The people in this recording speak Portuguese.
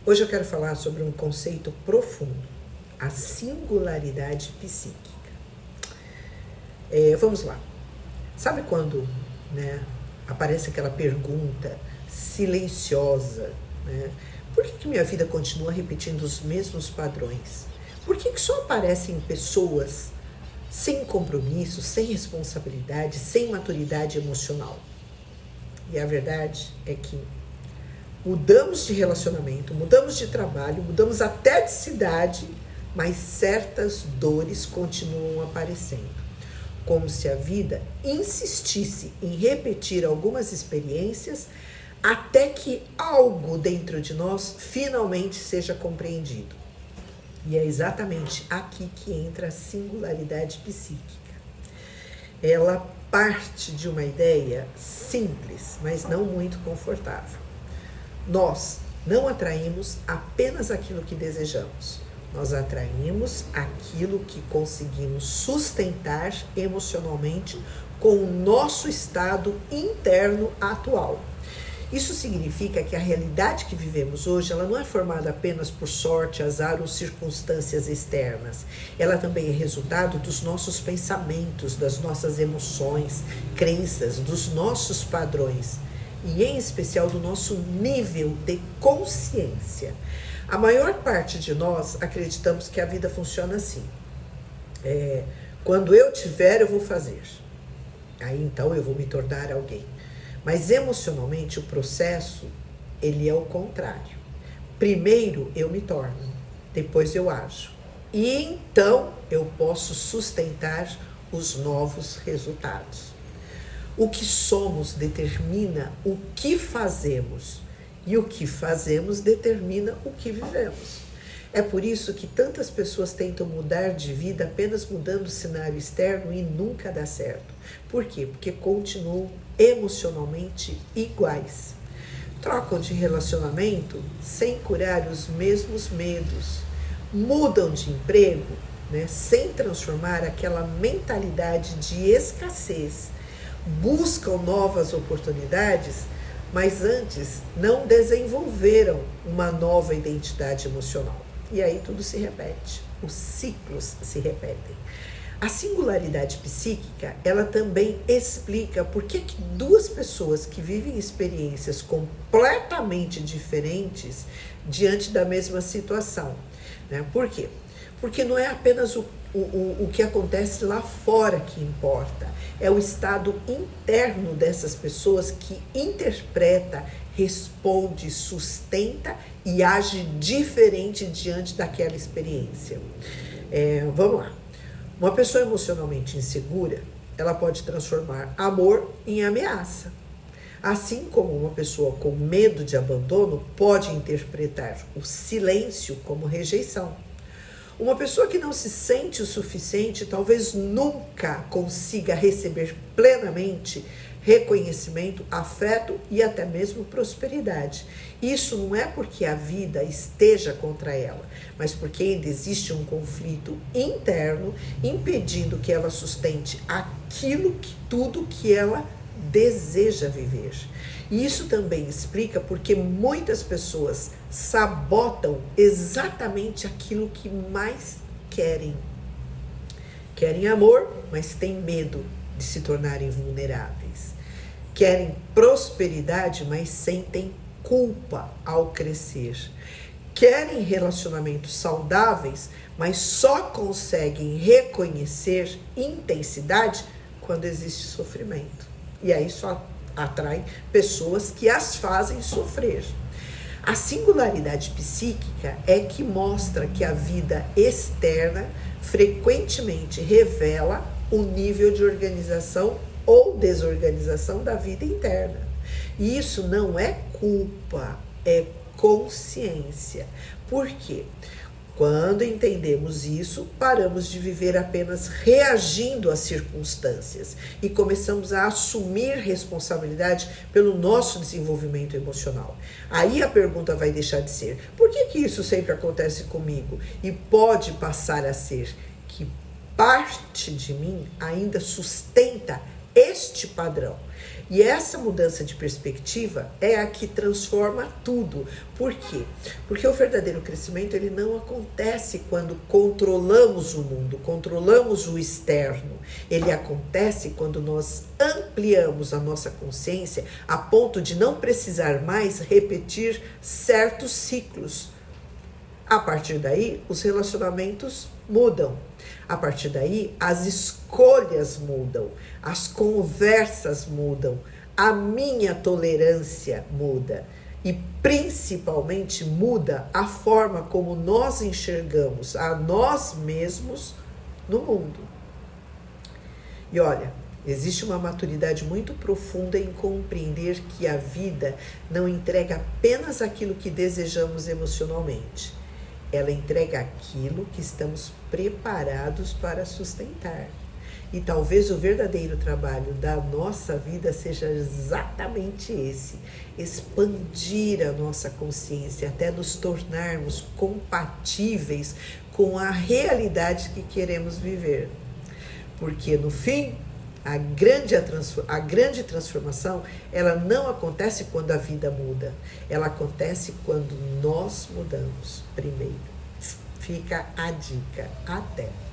Hoje eu quero falar sobre um conceito profundo, a singularidade psíquica. Vamos lá. Sabe quando, aparece aquela pergunta silenciosa, por que minha vida continua repetindo os mesmos padrões? Por que só aparecem pessoas sem compromisso, sem responsabilidade, sem maturidade emocional? E a verdade é que mudamos de relacionamento, mudamos de trabalho, mudamos até de cidade, mas certas dores continuam aparecendo. Como se a vida insistisse em repetir algumas experiências até que algo dentro de nós finalmente seja compreendido. E é exatamente aqui que entra a singularidade psíquica. Ela parte de uma ideia simples, mas não muito confortável. Nós não atraímos apenas aquilo que desejamos. Nós atraímos aquilo que conseguimos sustentar emocionalmente com o nosso estado interno atual. Isso significa que a realidade que vivemos hoje, ela não é formada apenas por sorte, azar ou circunstâncias externas. Ela também é resultado dos nossos pensamentos, das nossas emoções, crenças, dos nossos padrões e, em especial, do nosso nível de consciência. A maior parte de nós acreditamos que a vida funciona assim. Quando eu tiver, eu vou fazer. Aí, então, eu vou me tornar alguém. Mas emocionalmente o processo, ele é o contrário. Primeiro eu me torno, depois eu ajo. E então eu posso sustentar os novos resultados. O que somos determina o que fazemos. E o que fazemos determina o que vivemos. É por isso que tantas pessoas tentam mudar de vida apenas mudando o cenário externo e nunca dá certo. Por quê? Porque continuam emocionalmente iguais. Trocam de relacionamento sem curar os mesmos medos. Mudam de emprego, sem transformar aquela mentalidade de escassez. Buscam novas oportunidades, mas antes não desenvolveram uma nova identidade emocional. E aí tudo se repete, os ciclos se repetem. A singularidade psíquica, ela também explica por que duas pessoas que vivem experiências completamente diferentes diante da mesma situação. Por quê? Porque não é apenas o que acontece lá fora que importa, é o estado interno dessas pessoas que interpreta, responde, sustenta e age diferente diante daquela experiência. Vamos lá. Uma pessoa emocionalmente insegura, ela pode transformar amor em ameaça. Assim como uma pessoa com medo de abandono pode interpretar o silêncio como rejeição. Uma pessoa que não se sente o suficiente talvez nunca consiga receber plenamente reconhecimento, afeto e até mesmo prosperidade. Isso não é porque a vida esteja contra ela, mas porque ainda existe um conflito interno impedindo que ela sustente tudo que ela deseja viver. E isso também explica porque muitas pessoas sabotam exatamente aquilo que mais querem. Querem amor, mas têm medo de se tornarem vulneráveis. Querem prosperidade, mas sentem culpa ao crescer. Querem relacionamentos saudáveis, mas só conseguem reconhecer intensidade quando existe sofrimento. E aí só atrai pessoas que as fazem sofrer. A singularidade psíquica é que mostra que a vida externa frequentemente revela o nível de organização ou desorganização da vida interna. E isso não é culpa, é consciência. Por quê? Quando entendemos isso, paramos de viver apenas reagindo às circunstâncias e começamos a assumir responsabilidade pelo nosso desenvolvimento emocional. Aí a pergunta vai deixar de ser: por que isso sempre acontece comigo? E pode passar a ser: que parte de mim ainda sustenta este padrão. E essa mudança de perspectiva é a que transforma tudo. Por quê? Porque o verdadeiro crescimento ele não acontece quando controlamos o mundo, controlamos o externo. Ele acontece quando nós ampliamos a nossa consciência a ponto de não precisar mais repetir certos ciclos. A partir daí, os relacionamentos mudam. A partir daí, as escolhas mudam, as conversas mudam, a minha tolerância muda e principalmente muda a forma como nós enxergamos a nós mesmos no mundo. E olha, existe uma maturidade muito profunda em compreender que a vida não entrega apenas aquilo que desejamos emocionalmente. Ela entrega aquilo que estamos preparados para sustentar. E talvez o verdadeiro trabalho da nossa vida seja exatamente esse: expandir a nossa consciência até nos tornarmos compatíveis com a realidade que queremos viver. Porque no fim, a grande transformação, ela não acontece quando a vida muda. Ela acontece quando nós mudamos primeiro. Fica a dica. Até!